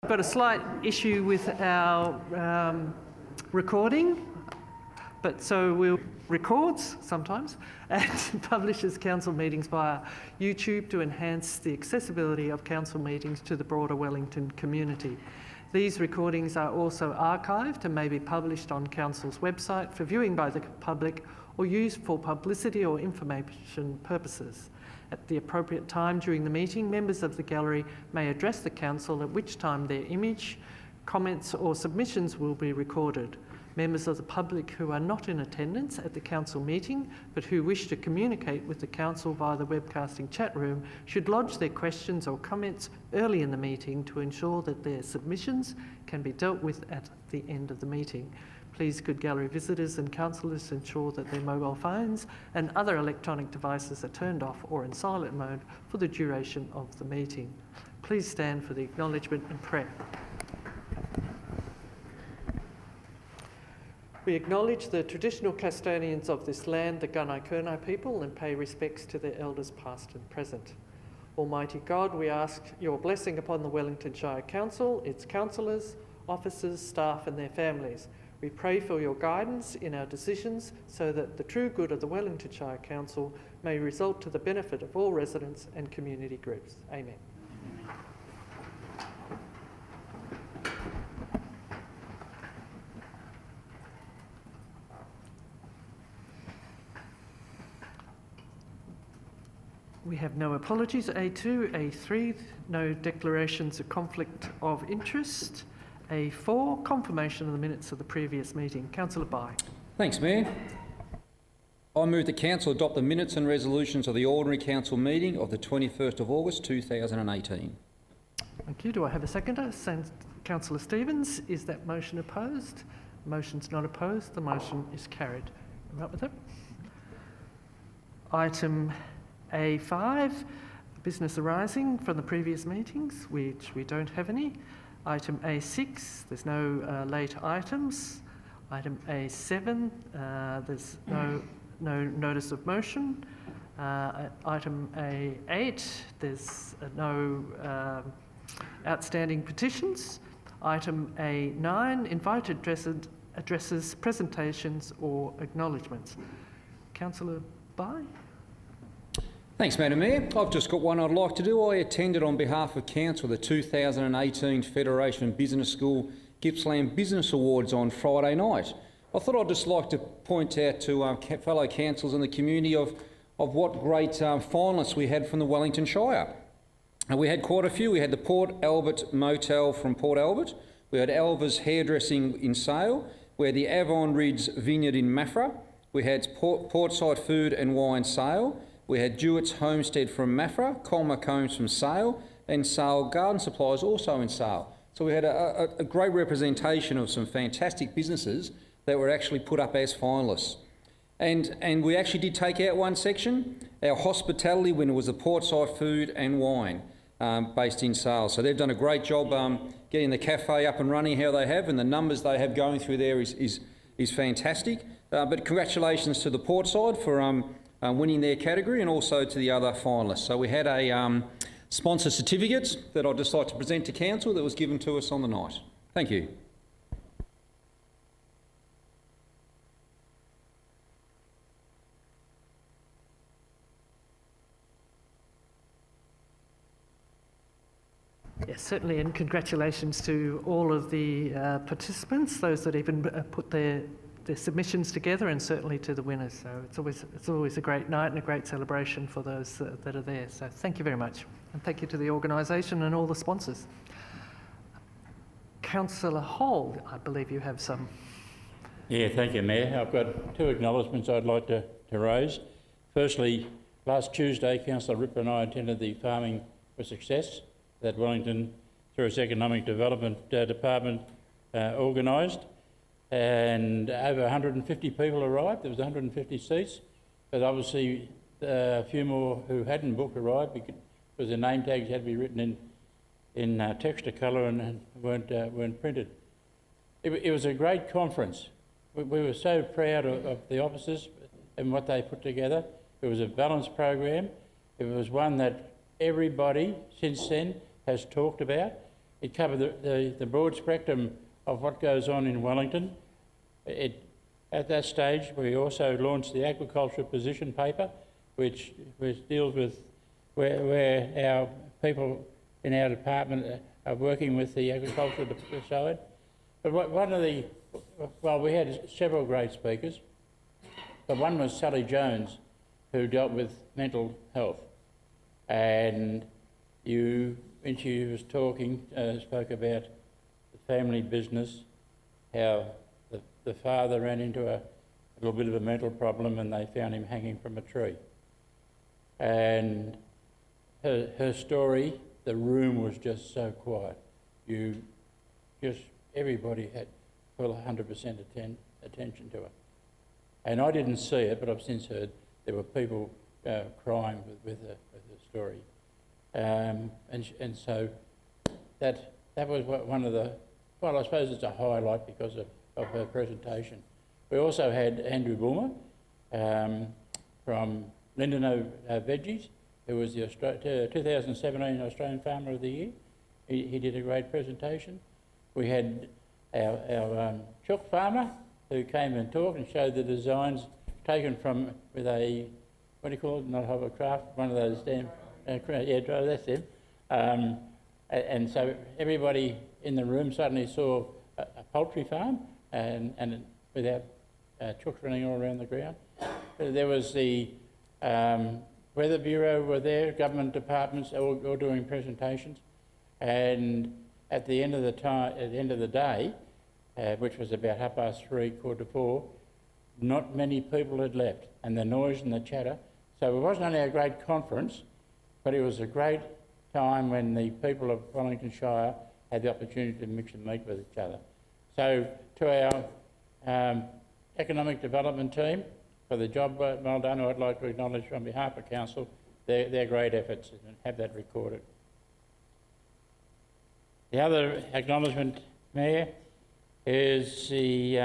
I've got a slight issue with our recording, but so we'll records sometimes and publishes council meetings via YouTube to enhance the accessibility of council meetings to the broader Wellington community. These recordings are also archived and may be published on council's website for viewing by the public or used for publicity or information purposes. At the appropriate time during the meeting, members of the gallery may address the council, at which time their image, comments or submissions will be recorded. Members of the public who are not in attendance at the council meeting but who wish to communicate with the council via the webcasting chat room should lodge their questions or comments early in the meeting to ensure that their submissions can be dealt with at the end of the meeting. Please could gallery visitors and councillors ensure that their mobile phones and other electronic devices are turned off or in silent mode for the duration of the meeting. Please stand for the acknowledgement and prayer. We acknowledge the traditional custodians of this land, the Gunai people, and pay respects to their elders past and present. Almighty God, we ask your blessing upon the Wellington Shire Council, its councillors, officers, staff and their families. We pray for your guidance in our decisions so that the true good of the Wellington Shire Council may result to the benefit of all residents and community groups. Amen. We have no apologies. A2, A3, no declarations of conflict of interest. A4, confirmation of the minutes of the previous meeting. Councillor Bai. Thanks, Mayor. I move the Council adopt the minutes and resolutions of the Ordinary Council meeting of the 21st of August 2018. Thank you. Do I have a seconder? Councillor Stevens. Is that motion opposed? The motion's not opposed. The motion is carried. Am I right with it? Item A5, business arising from the previous meetings, which we don't have any. Item A6, there's no late items. Item A7, there's no notice of motion. Item A8, there's no outstanding petitions. Item A9, invited addresses, presentations or acknowledgements. Councillor Bai? Thanks, Madam Mayor. I've just got one I'd like to do. I attended on behalf of Council the 2018 Federation Business School Gippsland Business Awards on Friday night. I thought I'd just like to point out to fellow councillors in the community of what great finalists we had from the Wellington Shire. And we had quite a few. We had the Port Albert Motel from Port Albert. We had Alva's Hairdressing in Sale. We had the Avon Ridge Vineyard in Maffra. We had Portside Food and Wine Sale. We had Dewitt's Homestead from Maffra, Colma Combs from Sale, and Sale Garden Supplies also in Sale. So we had a great representation of some fantastic businesses that were actually put up as finalists. And we actually did take out one section. Our hospitality winner was the Portside Food and Wine, based in Sale. So they've done a great job getting the cafe up and running how they have, and the numbers they have going through there is fantastic. But congratulations to the Portside for winning their category, and also to the other finalists. So we had a sponsor certificate that I'd just like to present to Council that was given to us on the night. Thank you. Yes, certainly, and congratulations to all of the participants, those that even put their submissions together, and certainly to the winners. So it's always a great night and a great celebration for those that are there. So thank you very much, and thank you to the organisation and all the sponsors. Councillor Hall, I believe you have some. Yeah, thank you, Mayor. I've got two acknowledgements I'd like to raise. Firstly, last Tuesday, Councillor Ripper and I attended the Farming for Success that Wellington, through its Economic Development Department, organised. And over 150 people arrived. There was 150 seats, but obviously a few more who hadn't booked arrived because their name tags had to be written in texture colour and weren't printed. It was a great conference. We were so proud of the officers and what they put together. It was a balanced program. It was one that everybody since then has talked about. It covered the broad spectrum of what goes on in Wellington. At that stage, we also launched the agriculture position paper, which deals with where our people in our department are working with the agriculture side. But we had several great speakers, but one was Sally Jones, who dealt with mental health. And when she was talking, spoke about the family business, how the father ran into a little bit of a mental problem and they found him hanging from a tree. And her story, the room was just so quiet. Everybody had full 100% attention to it. And I didn't see it, but I've since heard there were people crying with her story. And so that was one of the, well, I suppose it's a highlight because of her presentation. We also had Andrew Bulmer from Lindeno Veggies, who was the 2017 Australian Farmer of the Year. He did a great presentation. We had our chook farmer who came and talked and showed the designs taken from with a, what do you call it, not hovercraft, one of those damn, that's it. And so everybody in the room suddenly saw a poultry farm and without chooks running all around the ground. There was the Weather Bureau were there, government departments all doing presentations, and at the end of the day, which was about 3:30, 4:45, not many people had left, and the noise and the chatter. So it wasn't only a great conference, but it was a great time when the people of Wellington Shire had the opportunity to mix and meet with each other. So to our economic development team, for the job well done, I'd like to acknowledge on behalf of Council their great efforts and have that recorded. The other acknowledgement, Mayor, is the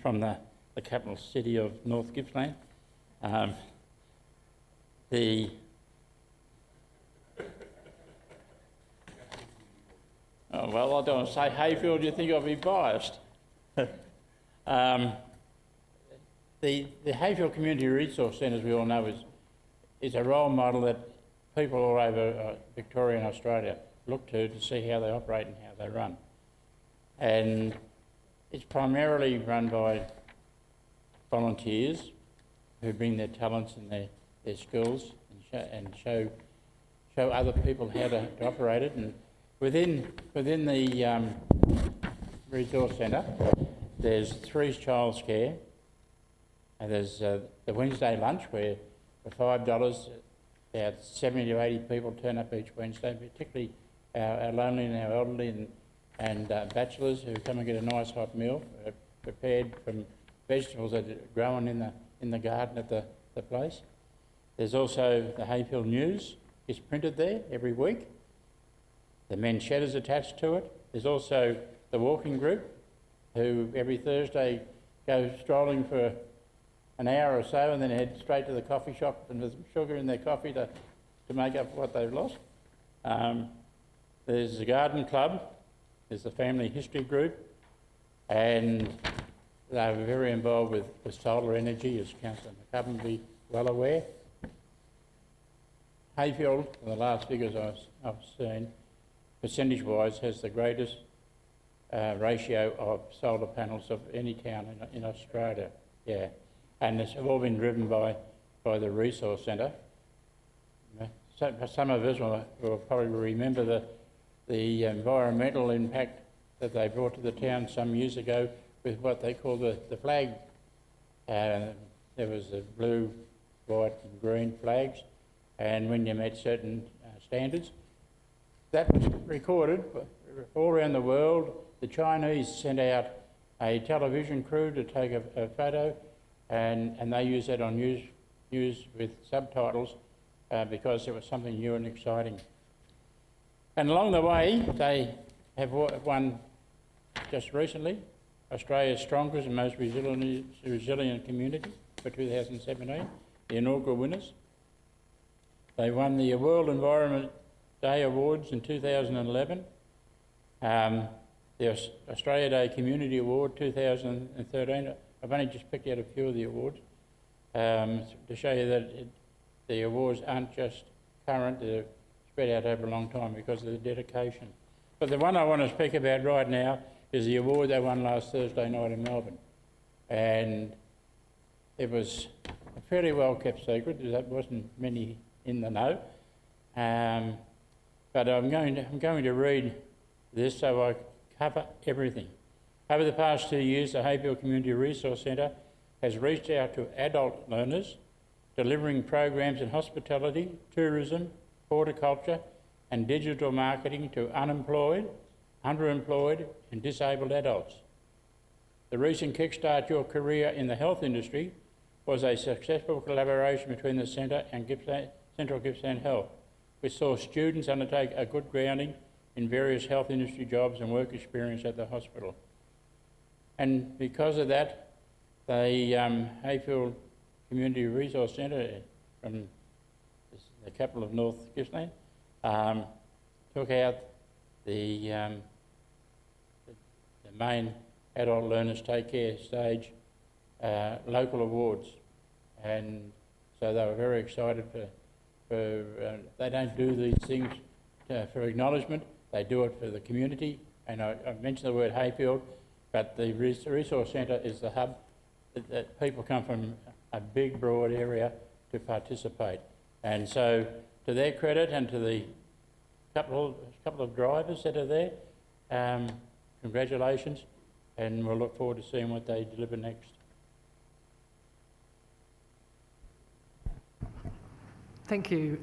from the capital city of North Gippsland. Oh, well, I don't want to say Hayfield, you think I'll be biased. The Hayfield Community Resource Centre, as we all know, is a role model that people all over Victoria and Australia look to see how they operate and how they run. And it's primarily run by volunteers who bring their talents and their skills and show other people how to operate it. And within the resource centre, there's 3 childcare, and there's the Wednesday lunch where for $5, about 70 to 80 people turn up each Wednesday, particularly our lonely and our elderly and bachelors who come and get a nice hot meal prepared from vegetables that are grown in the garden at the place. There's also the Hayfield News is printed there every week. The men's shed is attached to it. There's also the walking group who every Thursday go strolling for an hour or so and then head straight to the coffee shop and there's sugar in their coffee to make up what they've lost. There's the garden club, there's the family history group, and they're very involved with solar energy, as Councillor McCubbin will be well aware. Hayfield, the last figures I've seen, percentage-wise, has the greatest ratio of solar panels of any town in Australia. Yeah, and it's all been driven by the resource centre. Some of us will probably remember the environmental impact that they brought to the town some years ago with what they call the flag. There was the blue, white and green flags, and when you met certain standards, that was recorded all around the world. The Chinese sent out a television crew to take a photo, and they used that on news with subtitles because it was something new and exciting. And along the way, they have won just recently Australia's strongest and most resilient community for 2017, the inaugural winners. They won the World Environment Day Awards in 2011, the Australia Day Community Award 2013. I've only just picked out a few of the awards to show you that the awards aren't just current, they're spread out over a long time because of the dedication. But the one I want to speak about right now is the award they won last Thursday night in Melbourne. And it was a fairly well kept secret, there wasn't many in the know. But I'm going to read this so I cover everything. Over the past 2 years, the Hayfield Community Resource Centre has reached out to adult learners, delivering programs in hospitality, tourism, horticulture and digital marketing to unemployed, underemployed and disabled adults. The recent Kickstart Your Career in the Health Industry was a successful collaboration between the Centre and Central Gippsland Health, which saw students undertake a good grounding in various health industry jobs and work experience at the hospital. And because of that, the Hayfield Community Resource Centre from the capital of North Gippsland took out the main Adult Learners Take Care stage local awards. And so they were very excited for they don't do these things for acknowledgement, they do it for the community. And I mentioned the word Hayfield, but the Resource Centre is the hub that people come from a big, broad area to participate. And so, to their credit and to the couple of drivers that are there, congratulations, and we'll look forward to seeing what they deliver next. Thank you,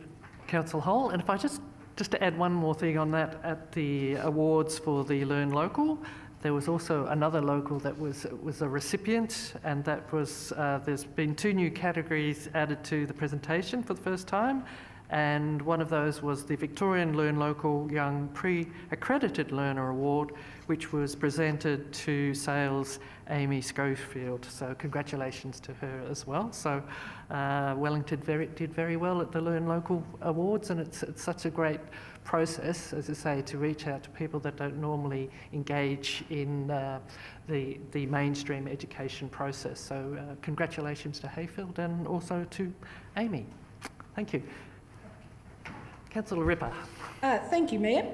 Councillor Hall. And if I just to add one more thing on that, at the awards for the Learn Local, there was also another local that was a recipient, and that was, there's been 2 new categories added to the presentation for the first time, and one of those was the Victorian Learn Local Young Pre-Accredited Learner Award, which was presented to Sales Amy Schofield. So congratulations to her as well. So Wellington did very well at the Learn Local Awards, and it's such a great process, as I say, to reach out to people that don't normally engage in the mainstream education process. So congratulations to Hayfield and also to Amy. Thank you. Councillor Ripper. Thank you, Mayor,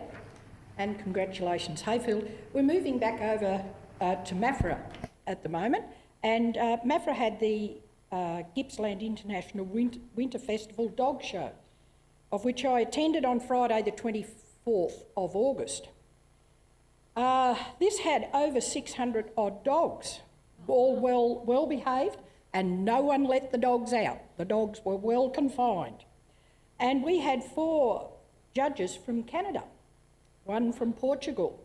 and congratulations, Hayfield. We're moving back over to Maffra at the moment, and Maffra had the Gippsland International Winter Festival Dog Show, of which I attended on Friday the 24th of August. This had over 600 odd dogs, all well behaved, and no one let the dogs out. The dogs were well confined. And we had 4 judges from Canada, 1 from Portugal.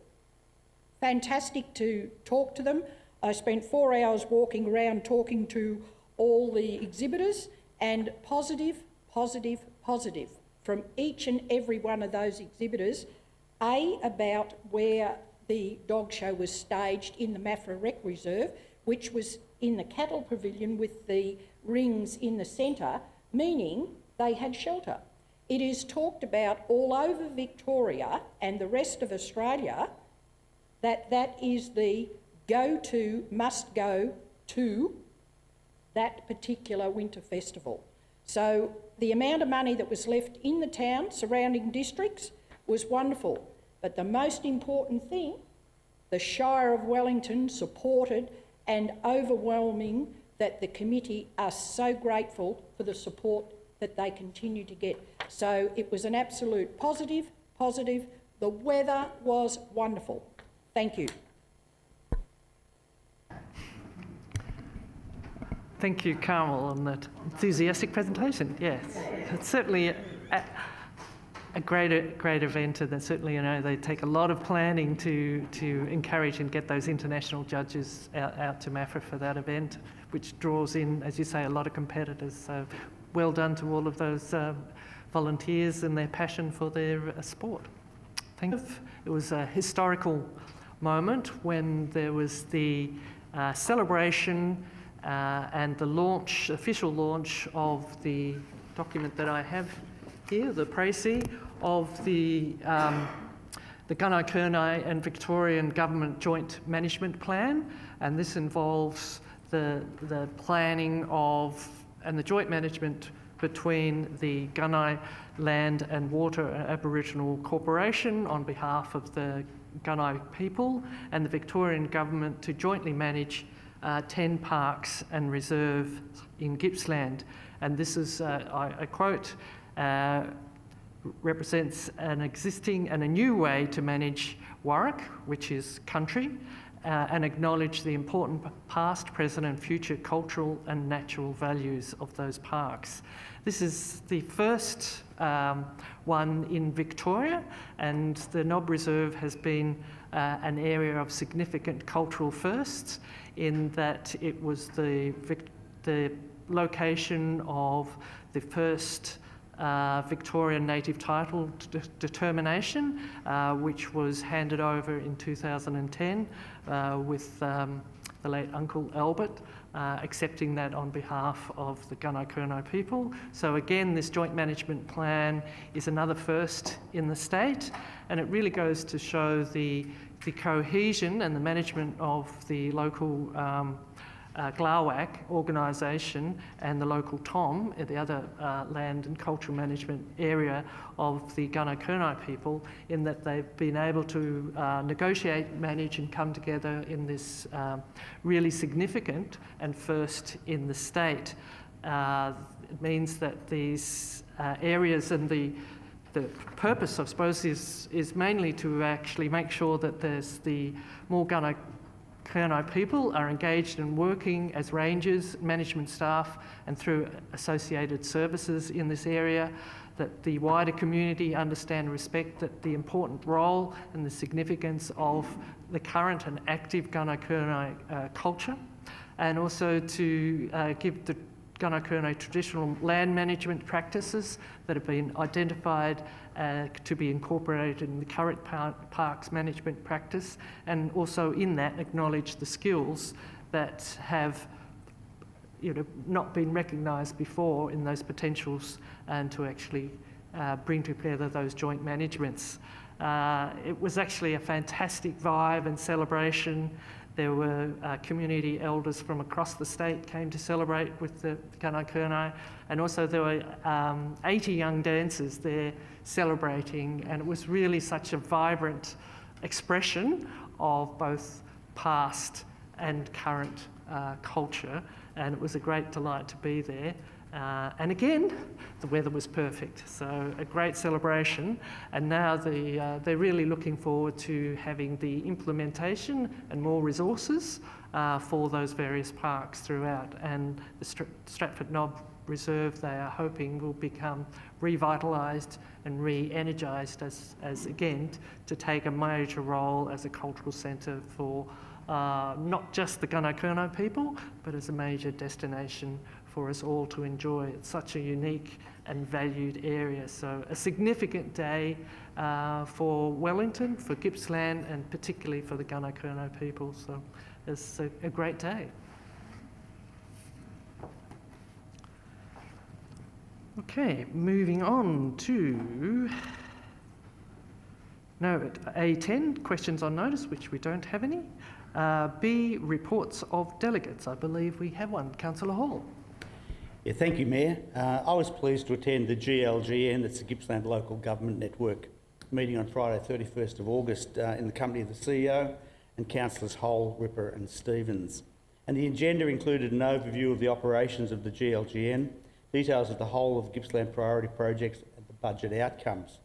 Fantastic to talk to them. I spent 4 hours walking around talking to all the exhibitors, and positive from each and every one of those exhibitors, about where the dog show was staged in the Maffra Rec Reserve, which was in the cattle pavilion with the rings in the centre, meaning they had shelter. It is talked about all over Victoria and the rest of Australia that is the go-to, must-go to that particular winter festival. So the amount of money that was left in the town, surrounding districts, was wonderful. But the most important thing, the Shire of Wellington supported, and overwhelming that the committee are so grateful for the support that they continue to get. So it was an absolute positive. The weather was wonderful. Thank you. Thank you, Carmel, on that enthusiastic presentation. Yes, it's certainly a great event, and certainly, you know, they take a lot of planning to encourage and get those international judges out to Maffra for that event, which draws in, as you say, a lot of competitors. So well done to all of those volunteers and their passion for their sport. Thank you. It was a historical moment when there was the celebration and the official launch of the document that I have here, the précis of the Gunai and Victorian Government Joint Management Plan, and this involves the planning of and the joint management between the Gunai Land and Water Aboriginal Corporation on behalf of the Gunai people and the Victorian Government to jointly manage 10 parks and reserves in Gippsland. And this is, I quote, represents an existing and a new way to manage Warwick, which is country, and acknowledge the important past, present and future cultural and natural values of those parks. This is the first one in Victoria, and the Knob Reserve has been an area of significant cultural firsts in that it was the location of the first Victorian native title determination, which was handed over in 2010 with the late Uncle Albert accepting that on behalf of the Gunai people. So again, this joint management plan is another first in the state, and it really goes to show the cohesion and the management of the local GLAWAC organisation and the local TOM, the other land and cultural management area of the Gunai people, in that they've been able to negotiate, manage and come together in this really significant and first in the state. It means that these areas and the purpose, I suppose, is mainly to actually make sure that there's the more Gunai people are engaged in working as rangers, management staff and through associated services in this area, that the wider community understand and respect that the important role and the significance of the current and active Gunai culture, and also to give the Gunai traditional land management practices that have been identified to be incorporated in the current parks management practice, and also in that acknowledge the skills that have not been recognised before in those potentials, and to actually bring together those joint managements. It was actually a fantastic vibe and celebration. There were community elders from across the state came to celebrate with the Gunai, and also there were 80 young dancers there celebrating, and it was really such a vibrant expression of both past and current culture, and it was a great delight to be there. And again, the weather was perfect, so a great celebration. And now they're really looking forward to having the implementation and more resources for those various parks throughout. And the Stratford Knob Reserve, they are hoping, will become revitalised and re-energised as again, to take a major role as a cultural centre for not just the Gunai people, but as a major destination for us all to enjoy. It's such a unique and valued area. So a significant day for Wellington, for Gippsland, and particularly for the Gunai people. So it's a great day. Okay, moving on to A10 questions on notice, which we don't have any. B, reports of delegates. I believe we have one. Councillor Hall. Yeah, thank you, Mayor. I was pleased to attend the GLGN, that's the Gippsland Local Government Network, meeting on Friday 31st of August in the company of the CEO and Councillors Hole, Ripper and Stevens. And the agenda included an overview of the operations of the GLGN, details of the whole of Gippsland priority projects and the budget outcomes.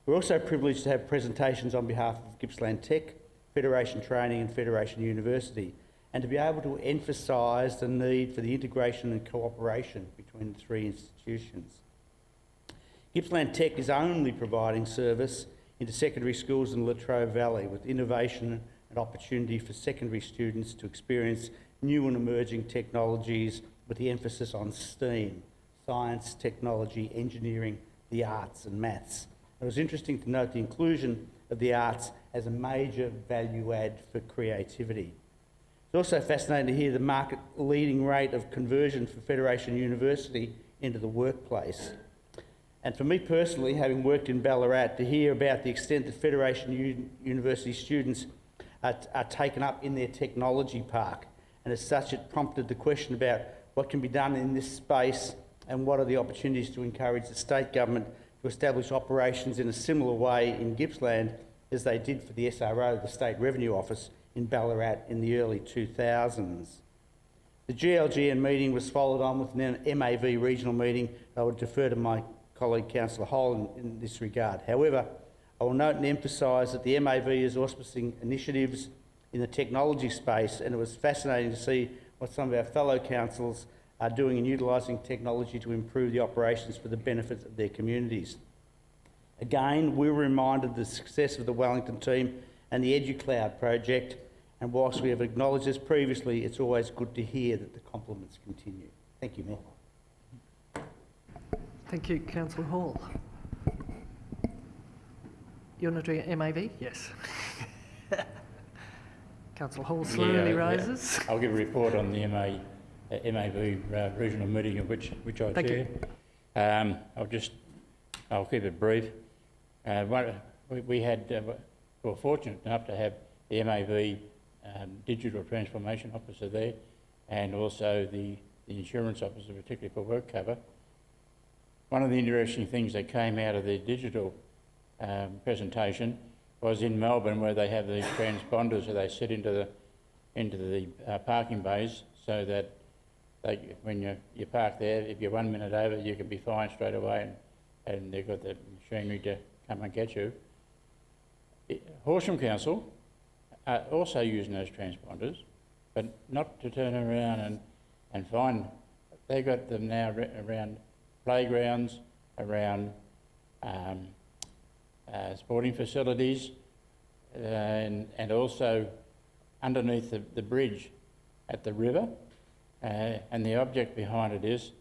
We're also privileged to have presentations on behalf of Gippsland Tech, Federation Training and Federation University, and to be able to emphasise the need for the integration and cooperation between the three institutions. Gippsland Tech is only providing service into secondary schools in the Latrobe Valley, with innovation and opportunity for secondary students to experience new and emerging technologies with the emphasis on STEAM, science, technology, engineering, the arts and maths. It was interesting to note the inclusion of the arts as a major value add for creativity. It's also fascinating to hear the market-leading rate of conversion for Federation University into the workplace. And for me personally, having worked in Ballarat, to hear about the extent that Federation University students are taken up in their technology park, and as such it prompted the question about what can be done in this space and what are the opportunities to encourage the state government to establish operations in a similar way in Gippsland as they did for the SRO, the State Revenue Office, in Ballarat in the early 2000s. The GLGN meeting was followed on with an MAV regional meeting. I would defer to my colleague Councillor Hall in this regard. However, I will note and emphasise that the MAV is auspicing initiatives in the technology space, and it was fascinating to see what some of our fellow councils are doing in utilising technology to improve the operations for the benefit of their communities. Again, we were reminded of the success of the Wellington team and the EduCloud project, and whilst we have acknowledged this previously, it's always good to hear that the compliments continue. Thank you, Mayor. Thank you, Councillor Hall. You're not doing MAV? Yes. Councillor Hall slowly rises. I'll give a report on the MAV regional meeting of which I Thank chair. I'll keep it brief. We were fortunate enough to have the MAV digital transformation officer there, and also the insurance officer, particularly for work cover. One of the interesting things that came out of the digital presentation was in Melbourne, where they have these transponders that they sit into the parking bays, so that when you park there, if you're 1 minute over, you can be fined straight away, and they've got the machinery to come and get you. Horsham Council are also using those transponders, but not to turn around and fine. They've got them now around playgrounds, around sporting facilities, and also underneath the bridge at the river. And the object behind it is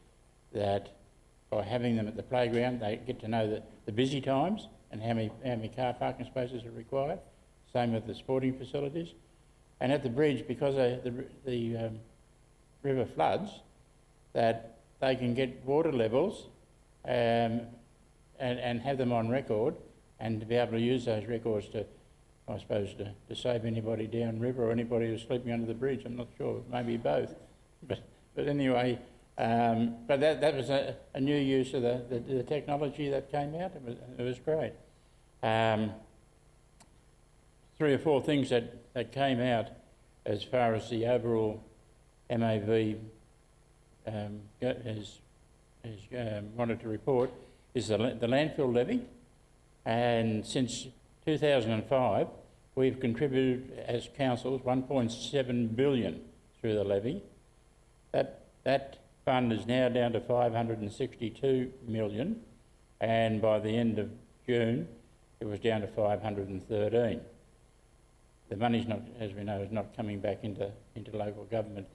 that by having them at the playground, they get to know the busy times and how many car parking spaces are required. Same with the sporting facilities. And at the bridge, because the river floods, that they can get water levels and have them on record, and to be able to use those records to, I suppose, to save anybody downriver or anybody who's sleeping under the bridge. I'm not sure, maybe both. But anyway, but that was a new use of the technology that came out. It was great. 3 or 4 things that came out as far as the overall MAV wanted to report is the landfill levy. And since 2005, we've contributed as councils 1.7 billion through the levy. That fund is now down to 562 million, and by the end of June, it was down to 513. The money's not, as we know, is not coming back into local government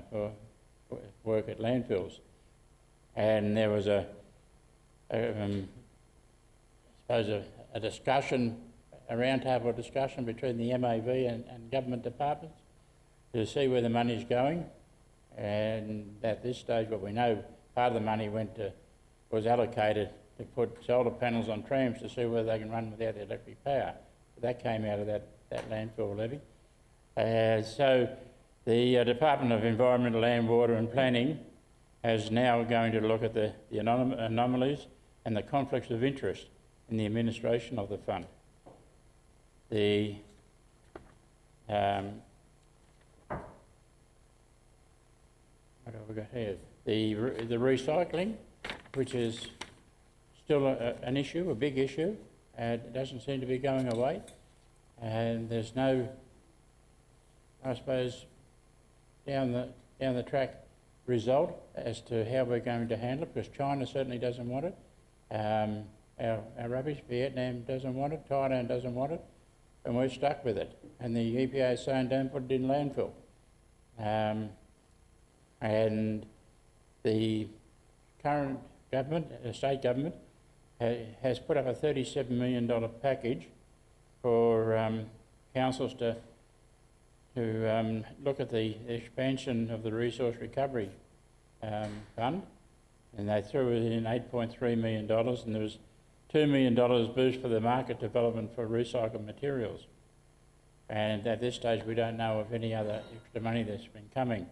for work at landfills. And there was a discussion, a roundtable discussion between the MAV and government departments to see where the money's going. And at this stage, what we know, part of the money was allocated to put solar panels on trams to see whether they can run without electric power. But that came out of that landfill levy. So the Department of Environment, Land, Water and Planning is now going to look at the anomalies and the conflicts of interest in the administration of the fund. What have we got here? The recycling, which is still an issue, a big issue, and it doesn't seem to be going away. And there's no, I suppose, down the track result as to how we're going to handle it, because China certainly doesn't want it. Our rubbish, Vietnam doesn't want it, Thailand doesn't want it, and we're stuck with it. And the EPA is saying don't put it in landfill. And the current government, the state government, has put up a $37 million package for councils to look at the expansion of the resource recovery fund. and they threw in $8.3 million, and there was $2 million boost for the market development for recycled materials. And at this stage, we don't know of any other extra money that's been coming.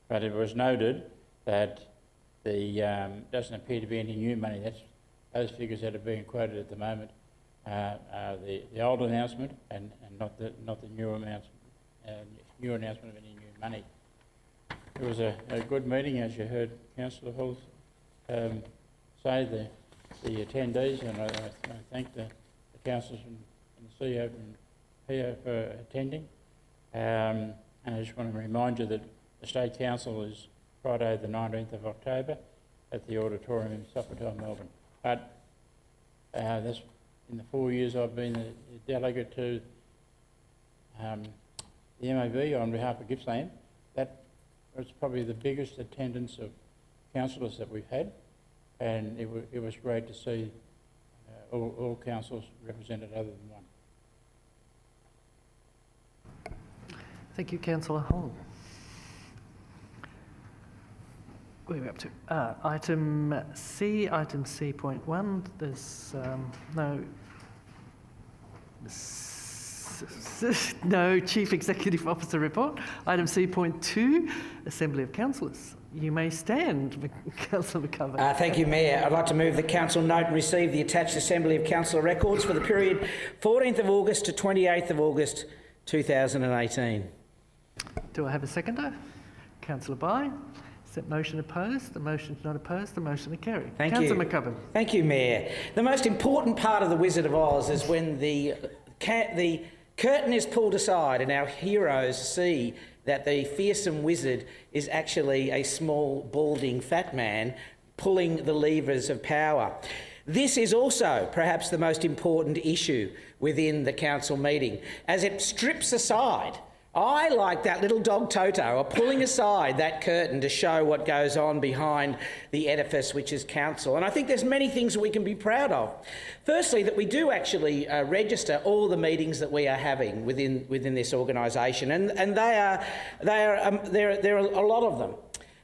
But it was noted that the doesn't appear to be any new money. Those figures that are being quoted at the moment are the old announcement and not the new announcement. New announcement of any new money. It was a good meeting, as you heard Councillor Hall say, the attendees, and I thank the councillors and the CEO from here for attending. And I just want to remind you that the State Council is Friday the 19th of October at the Auditorium in Sofitel, Melbourne. But that's in the 4 years I've been a delegate to the MAB on behalf of Gippsland. That was probably the biggest attendance of councillors that we've had, and it was great to see all councils represented other than one. Thank you, Councillor Hall. Where are we up to? Item C.1. There's no Chief Executive Officer report. Item C.2, Assembly of Councillors. You may stand, Councillor McCovern. Thank you, Mayor. I'd like to move the Council note and receive the attached Assembly of Councillor records for the period 14th of August to 28th of August 2018. Do I have a seconder? Councillor Bai. Is that motion opposed? The motion's not opposed. The motion to carry. Thank you. Councillor McCovern. Thank you, Mayor. The most important part of The Wizard of Oz is when the curtain is pulled aside and our heroes see that the fearsome wizard is actually a small, balding, fat man pulling the levers of power. This is also perhaps the most important issue within the council meeting, as it strips aside. I, like that little dog Toto, are pulling aside that curtain to show what goes on behind the edifice, which is council. And I think there's many things that we can be proud of. Firstly, that we do actually register all the meetings that we are having within this organisation, and there are a lot of them.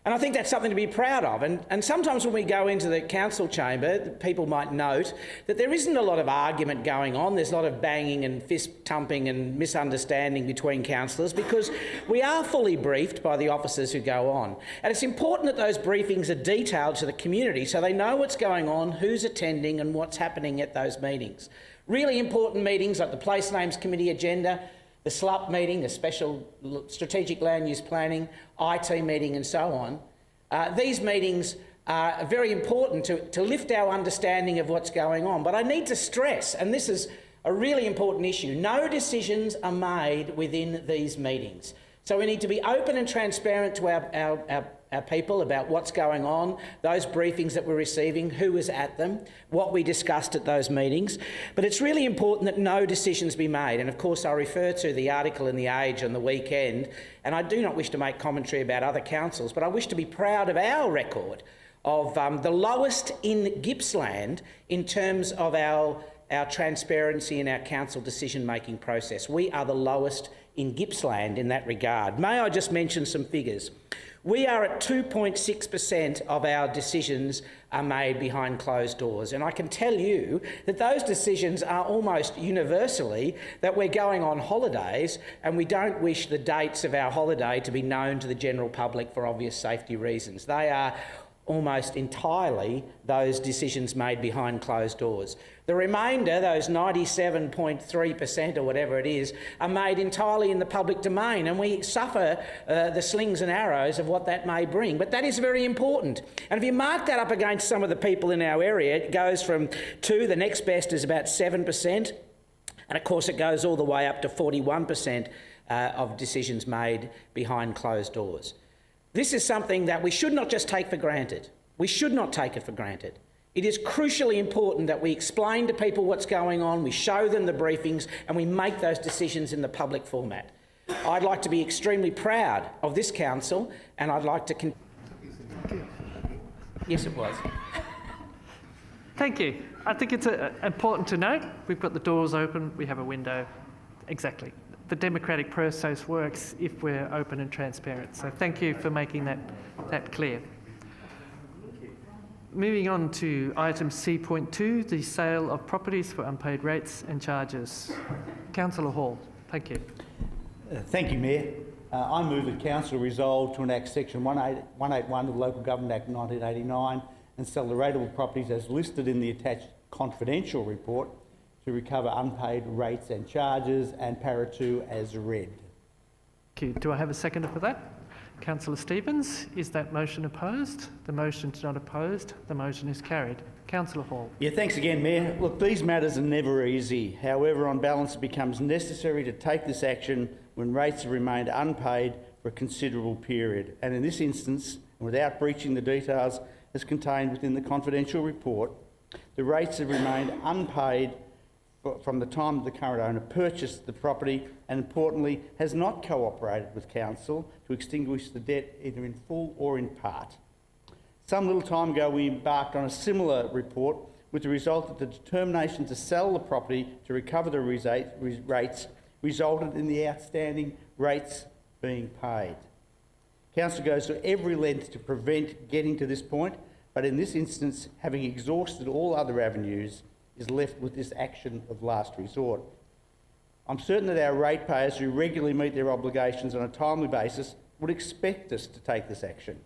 And I think that's something to be proud of. And sometimes when we go into the council chamber, people might note that there isn't a lot of argument going on. There's a lot of banging and fist-tumping and misunderstanding between councillors, because we are fully briefed by the officers who go on. And it's important that those briefings are detailed to the community so they know what's going on, who's attending and what's happening at those meetings. Really important meetings like the Place Names Committee agenda, the SLUP meeting, the Special Strategic Land Use Planning, IT meeting and so on. These meetings are very important to lift our understanding of what's going on. But I need to stress, and this is a really important issue, no decisions are made within these meetings. So we need to be open and transparent to our people about what's going on, those briefings that we're receiving, who was at them, what we discussed at those meetings. But it's really important that no decisions be made. And of course, I refer to the article in The Age on the weekend, and I do not wish to make commentary about other councils, but I wish to be proud of our record of the lowest in Gippsland in terms of our transparency in our council decision-making process. We are the lowest in Gippsland in that regard. May I just mention some figures? We are at 2.6% of our decisions are made behind closed doors. And I can tell you that those decisions are almost universally that we're going on holidays and we don't wish the dates of our holiday to be known to the general public for obvious safety reasons. They are almost entirely those decisions made behind closed doors. The remainder, those 97.3% or whatever it is, are made entirely in the public domain, and we suffer the slings and arrows of what that may bring. But that is very important. And if you mark that up against some of the people in our area, it goes from 2, the next best is about 7%, and of course it goes all the way up to 41% of decisions made behind closed doors. This is something that we should not just take for granted. We should not take it for granted. It is crucially important that we explain to people what's going on, we show them the briefings, and we make those decisions in the public format. I'd like to be extremely proud of this council, and I'd like to... Yes, it was. Thank you. I think it's important to note we've got the doors open, we have a window. Exactly. The democratic process works if we're open and transparent. So thank you for making that clear. Moving on to item C.2, the sale of properties for unpaid rates and charges. Councillor Hall, thank you. Thank you, Mayor. I move that Council resolve to enact Section 181 of the Local Government Act 1989 and sell the rateable properties as listed in the attached confidential report to recover unpaid rates and charges, and para 2 as read. Thank you. Do I have a seconder for that? Councillor Stevens, is that motion opposed? The motion is not opposed. The motion is carried. Councillor Hall. Yeah, thanks again, Mayor. Look, these matters are never easy. However, on balance, it becomes necessary to take this action when rates have remained unpaid for a considerable period. And in this instance, without breaching the details as contained within the confidential report, the rates have remained unpaid from the time the current owner purchased the property, and importantly, has not cooperated with Council to extinguish the debt either in full or in part. Some little time ago, we embarked on a similar report with the result that the determination to sell the property to recover the rates resulted in the outstanding rates being paid. Council goes to every length to prevent getting to this point, but in this instance, having exhausted all other avenues, is left with this action of last resort. I'm certain that our ratepayers who regularly meet their obligations on a timely basis would expect us to take this action,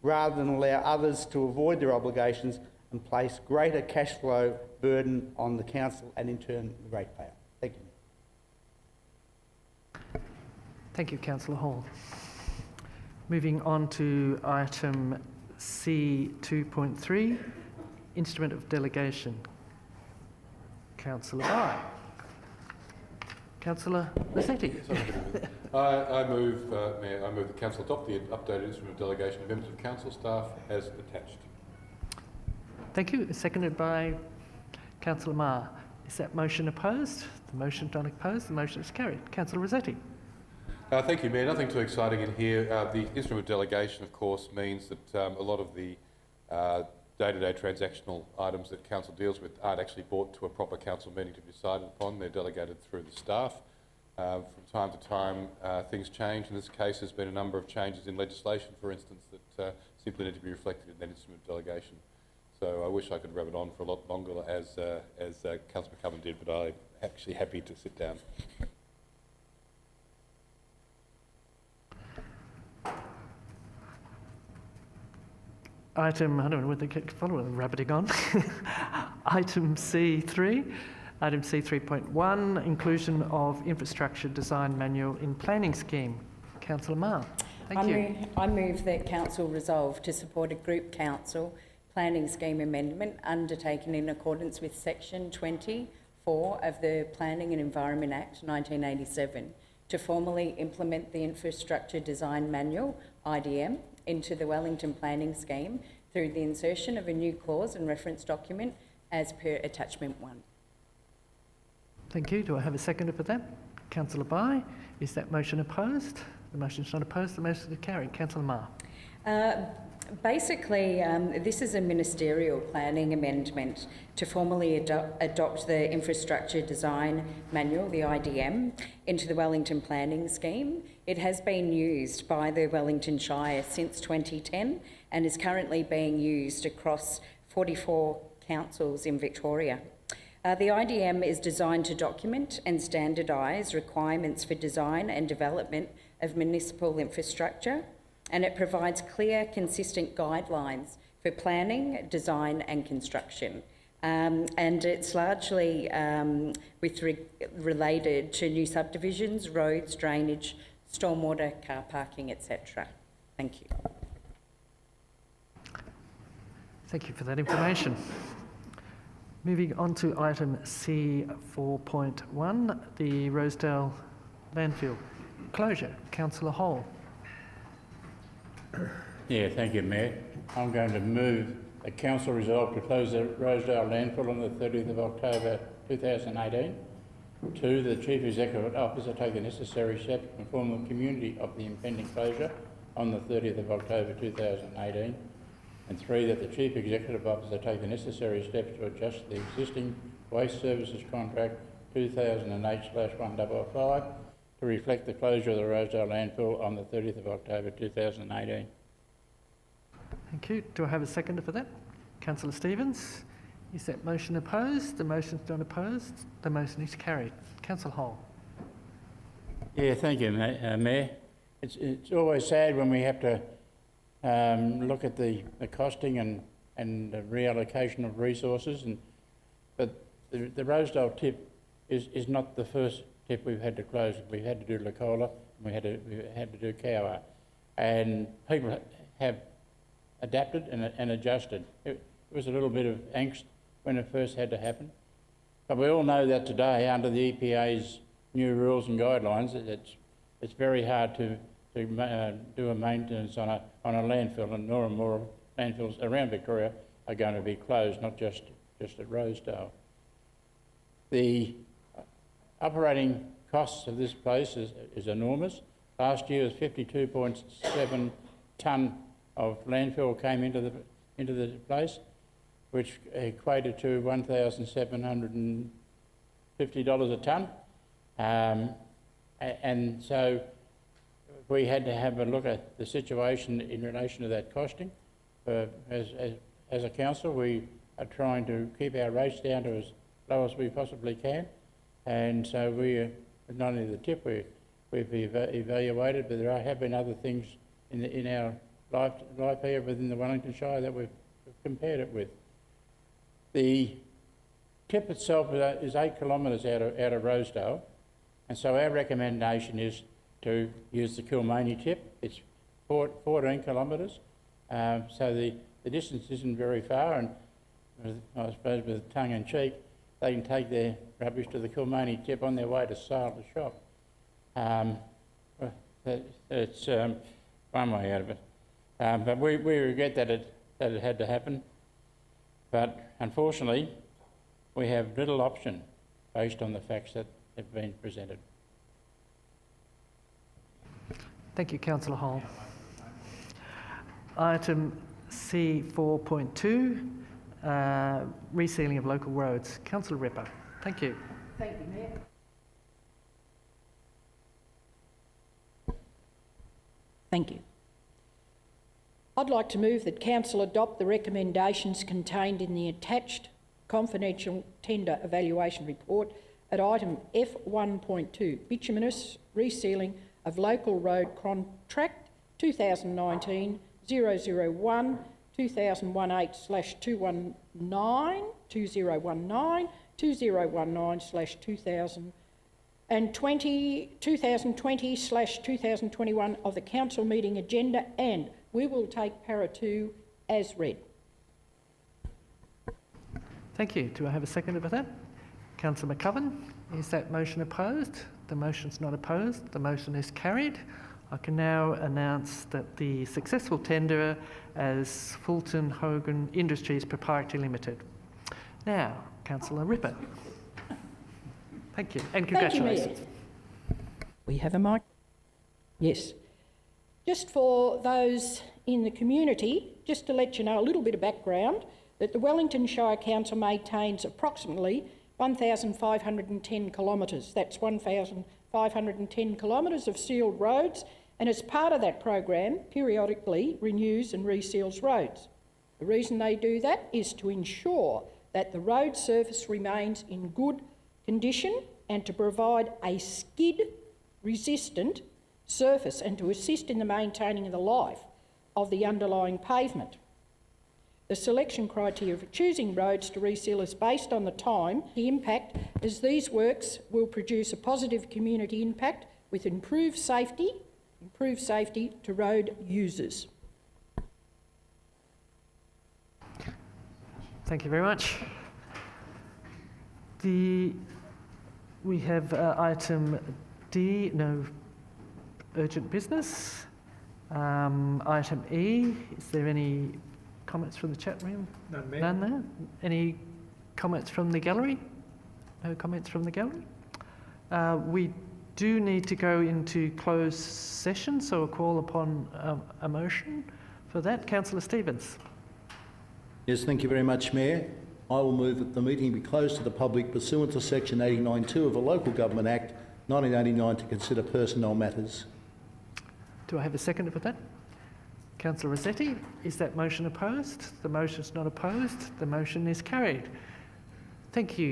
rather than allow others to avoid their obligations and place greater cash flow burden on the Council and in turn the ratepayer. Thank you. Thank you, Councillor Hall. Moving on to item C.2.3, Instrument of Delegation. Councillor Barr. Councillor Resealing. I move, Mayor, I move that Council adopt the updated instrument of delegation of members of Council staff as attached. Thank you. Seconded by Councillor Marr. Is that motion opposed? The motion is not opposed. The motion is carried. Councillor Rossetti. Thank you, Mayor. Nothing too exciting in here. The instrument of delegation, of course, means that a lot of the day-to-day transactional items that Council deals with aren't actually brought to a proper Council meeting to be decided upon. They're delegated through the staff. From time to time, things change. In this case, there's been a number of changes in legislation, for instance, that simply need to be reflected in that instrument of delegation. So I wish I could rub it on for a lot longer, as Councillor McCubbin did, but I'm actually happy to sit down. Item, I don't know whether they follow rabbiting on. Item C3, item C3.1, inclusion of infrastructure design manual in planning scheme. Councillor Marr. Thank you. I move that Council resolve to support a group council planning scheme amendment undertaken in accordance with Section 24 of the Planning and Environment Act 1987 to formally implement the Infrastructure Design Manual, IDM, into the Wellington Planning Scheme through the insertion of a new clause and reference document as per Attachment 1. Thank you. Do I have a seconder for that? Councillor Bai. Is that motion opposed? The motion is not opposed. The motion is carried. Councillor Marr. Basically, this is a ministerial planning amendment to formally adopt the Infrastructure Design Manual, the IDM, into the Wellington Planning Scheme. It has been used by the Wellington Shire since 2010 and is currently being used across 44 councils in Victoria. The IDM is designed to document and standardise requirements for design and development of municipal infrastructure, and it provides clear, consistent guidelines for planning, design and construction. And it's largely related to new subdivisions, roads, drainage, stormwater, car parking, etc. Thank you. Thank you for that information. Moving on to item C4.1, the Rosedale Landfill closure. Councillor Hall. Yeah, thank you, Mayor. I'm going to move that Council resolve to close the Rosedale Landfill on the 30th of October 2018. 2, the Chief Executive Officer take the necessary steps to inform the community of the impending closure on the 30th of October 2018. And 3, that the Chief Executive Officer take the necessary steps to adjust the existing Waste Services Contract 2008/155 to reflect the closure of the Rosedale Landfill on the 30th of October 2018. Thank you. Do I have a seconder for that? Councillor Stevens, is that motion opposed? The motion's not opposed. The motion is carried. Councillor Hall. Yeah, thank you, Mayor. It's always sad when we have to look at the costing and the reallocation of resources, but the Rosedale tip is not the first tip we've had to close. We've had to do Lacola, and we had to do Cowar, and people have adapted and adjusted. It was a little bit of angst when it first had to happen, but we all know that today, under the EPA's new rules and guidelines, it's very hard to do a maintenance on a landfill, and more landfills around Victoria are going to be closed, not just at Rosedale. The operating costs of this place is enormous. Last year was 52.7 tonne of landfill came into the place, which equated to $1,750 a tonne. And so we had to have a look at the situation in relation to that costing. As a council, we are trying to keep our rates down to as low as we possibly can, and so we not only the tip we've evaluated, but there have been other things in our life here within the Wellington Shire that we've compared it with. The tip itself is 8 kilometres out of Rosedale, and so our recommendation is to use the Kilmany tip. It's 14 kilometres, so the distance isn't very far, and I suppose with tongue in cheek, they can take their rubbish to the Kilmany tip on their way to sale to shop. It's one way out of it. But we regret that it had to happen. But unfortunately, we have little option based on the facts that have been presented. Thank you, Councillor Hall. Item C 4.2, resealing of local roads. Councillor Ripper. Thank you. Thank you, Mayor. Thank you. I'd like to move that Council adopt the recommendations contained in the attached confidential tender evaluation report at item F1.2, Bituminous Resealing of Local Road Contract 2019-001, 2018/219, 2019, 2019/2000, and 2020/2021 of the council meeting agenda, and we will take para 2 as read. Thank you. Do I have a seconder for that? Councillor McCubbin. Is that motion opposed? The motion's not opposed. The motion is carried. I can now announce that the successful tenderer as Fulton Hogan Industries Proprietary Limited. Now, Councillor Ripper. Thank you, and congratulations. Thank you, Mayor. We have a mic? Yes. Just for those in the community, just to let you know a little bit of background, that the Wellington Shire Council maintains approximately 1,510 kilometres. That's 1,510 kilometres of sealed roads, and as part of that program, periodically renews and reseals roads. The reason they do that is to ensure that the road surface remains in good condition and to provide a skid-resistant surface and to assist in the maintaining of the life of the underlying pavement. The selection criteria for choosing roads to reseal is based on the time, the impact, as these works will produce a positive community impact with improved safety to road users. Thank you very much. We have item D, no urgent business. Item E, is there any comments from the chat room? None, Mayor. None there? Any comments from the gallery? No comments from the gallery? We do need to go into closed session, so I'll call upon a motion for that. Councillor Stevens. Yes, thank you very much, Mayor. I will move that the meeting be closed to the public pursuant to Section 89(2) of the Local Government Act 1989 to consider personnel matters. Do I have a seconder for that? Councillor Rossetti, is that motion opposed? The motion is not opposed. The motion is carried. Thank you.